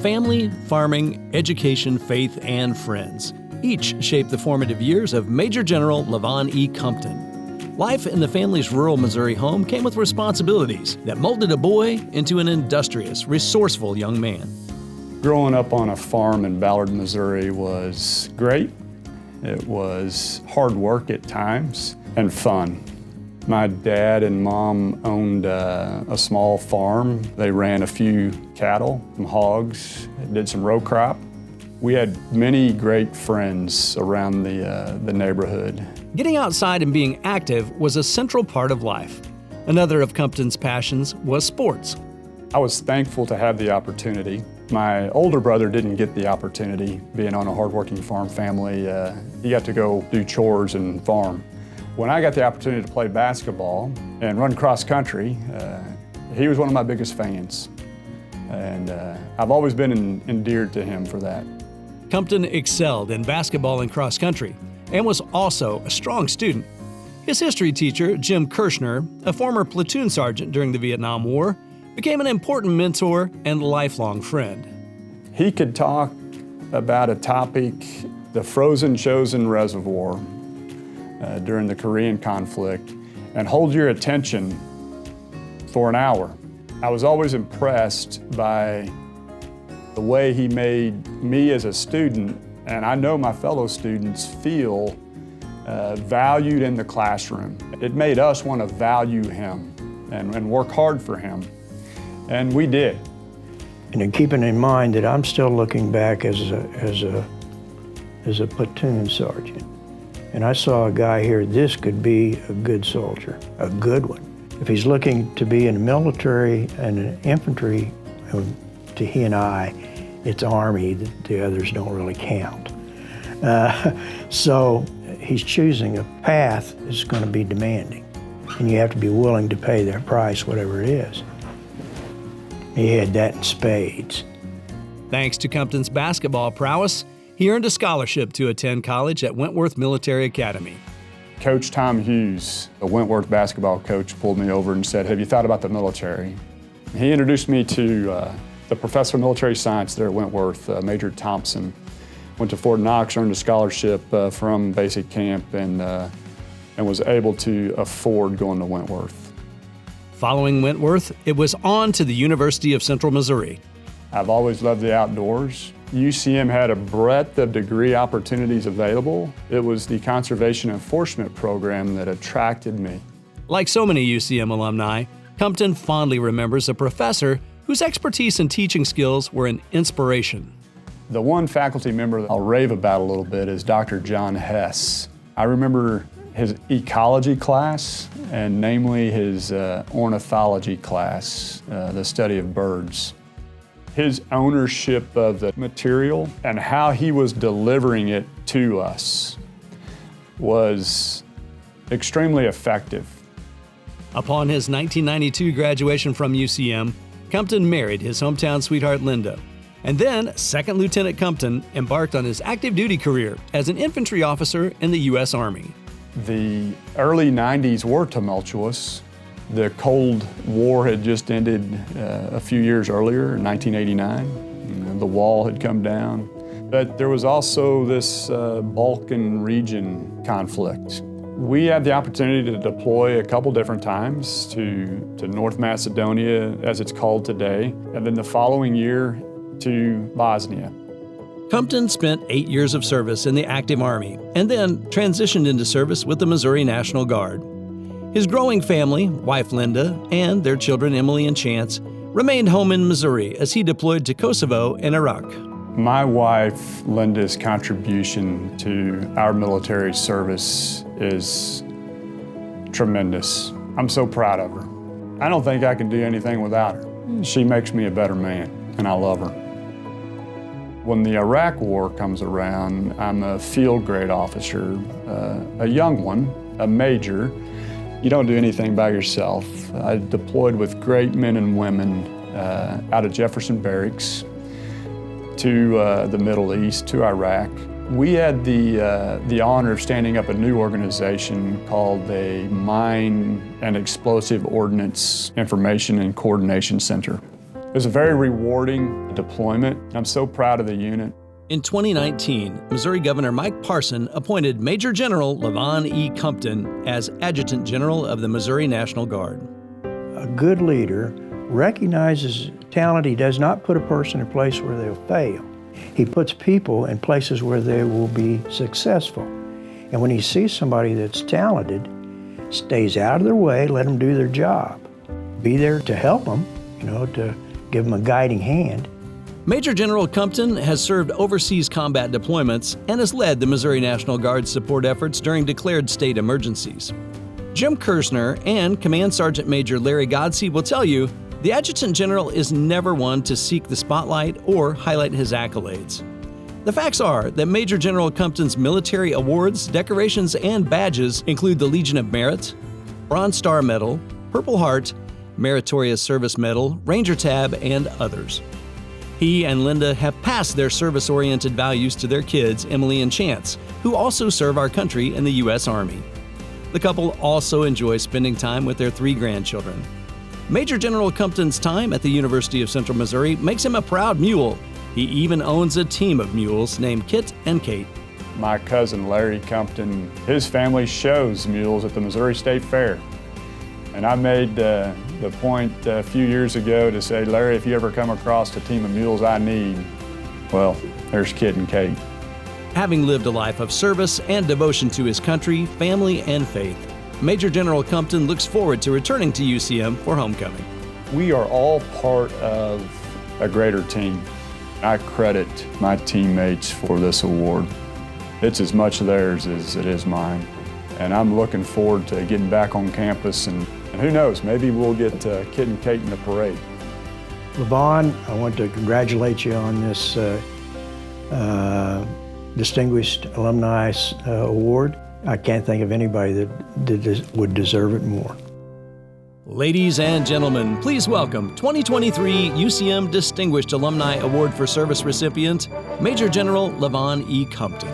family, farming, education, faith, and friends. Each shaped the formative years of Major General Levon E. Cumpton. Life in the family's rural Missouri home came with responsibilities that molded a boy into an industrious, resourceful young man. Growing up on a farm in Ballard, Missouri was great. It was hard work at times and fun. My dad and mom owned a small farm. They ran a few cattle, some hogs, did some row crop. We had many great friends around the neighborhood. Getting outside and being active was a central part of life. Another of Cumpton's passions was sports. I was thankful to have the opportunity. My older brother didn't get the opportunity, being on a hardworking farm family. He got to go do chores and farm. When I got the opportunity to play basketball and run cross country, he was one of my biggest fans. And I've always been endeared to him for that. Cumpton excelled in basketball and cross country and was also a strong student. His history teacher, Jim Kirshner, a former platoon sergeant during the Vietnam War, became an important mentor and lifelong friend. He could talk about a topic, the frozen chosen reservoir during the Korean conflict, and hold your attention for an hour. I was always impressed by the way he made me as a student, and I know my fellow students, feel valued in the classroom. It made us want to value him and work hard for him. And we did. And keeping in mind that I'm still looking back as a platoon sergeant. And I saw a guy here, this could be a good soldier, a good one. If he's looking to be in the military and an infantry, to he and I, it's Army, the others don't really count. So he's choosing a path that's going to be demanding. And you have to be willing to pay that price, whatever it is. He had that in spades. Thanks to Cumpton's basketball prowess, he earned a scholarship to attend college at Wentworth Military Academy. Coach Tom Hughes, a Wentworth basketball coach, pulled me over and said, "Have you thought about the military?" He introduced me to the professor of military science there at Wentworth, Major Thompson. Went to Fort Knox, earned a scholarship from basic camp, and was able to afford going to Wentworth. Following Wentworth, it was on to the University of Central Missouri. I've always loved the outdoors. UCM had a breadth of degree opportunities available. It was the conservation enforcement program that attracted me. Like so many UCM alumni, Cumpton fondly remembers a professor whose expertise and teaching skills were an inspiration. The one faculty member that I'll rave about a little bit is Dr. John Hess. I remember his ecology class, and namely his ornithology class, the study of birds. His ownership of the material and how he was delivering it to us was extremely effective. Upon his 1992 graduation from UCM, Cumpton married his hometown sweetheart Linda. And then, Second Lieutenant Cumpton embarked on his active duty career as an infantry officer in the U.S. Army. The early 90s were tumultuous. The Cold War had just ended a few years earlier, in 1989. The wall had come down. But there was also this Balkan region conflict. We had the opportunity to deploy a couple different times to North Macedonia, as it's called today, and then the following year to Bosnia. Cumpton spent 8 years of service in the active Army and then transitioned into service with the Missouri National Guard. His growing family, wife Linda, and their children Emily and Chance, remained home in Missouri as he deployed to Kosovo and Iraq. My wife Linda's contribution to our military service is tremendous. I'm so proud of her. I don't think I could do anything without her. She makes me a better man, and I love her. When the Iraq War comes around, I'm a field grade officer, a young one, a major. You don't do anything by yourself. I deployed with great men and women out of Jefferson Barracks to the Middle East, to Iraq. We had the honor of standing up a new organization called the Mine and Explosive Ordnance Information and Coordination Center. was a very rewarding deployment. I'm so proud of the unit. In 2019, Missouri Governor Mike Parson appointed Major General Levon E. Cumpton as Adjutant General of the Missouri National Guard. A good leader recognizes talent. He does not put a person in a place where they'll fail. He puts people in places where they will be successful. And when he sees somebody that's talented, stays out of their way, let them do their job. Be there to help them, to give them a guiding hand. Major General Cumpton has served overseas combat deployments and has led the Missouri National Guard's support efforts during declared state emergencies. Jim Kersner and Command Sergeant Major Larry Godsey will tell you the Adjutant General is never one to seek the spotlight or highlight his accolades. The facts are that Major General Cumpton's military awards, decorations, and badges include the Legion of Merit, Bronze Star Medal, Purple Heart, Meritorious Service Medal, Ranger Tab, and others. He and Linda have passed their service-oriented values to their kids, Emily and Chance, who also serve our country in the U.S. Army. The couple also enjoy spending time with their 3 grandchildren. Major General Cumpton's time at the University of Central Missouri makes him a proud mule. He even owns a team of mules named Kit and Kate. My cousin Larry Cumpton, his family shows mules at the Missouri State Fair. And I made the point a few years ago to say, Larry, if you ever come across a team of mules I need, well, there's Kit and Kate. Having lived a life of service and devotion to his country, family, and faith, Major General Cumpton looks forward to returning to UCM for homecoming. We are all part of a greater team. I credit my teammates for this award. It's as much theirs as it is mine. And I'm looking forward to getting back on campus, and who knows, maybe we'll get Kit and Kate in the parade. Levon, I want to congratulate you on this Distinguished Alumni Award. I can't think of anybody that would deserve it more. Ladies and gentlemen, please welcome 2023 UCM Distinguished Alumni Award for Service recipient, Major General Levon E. Cumpton.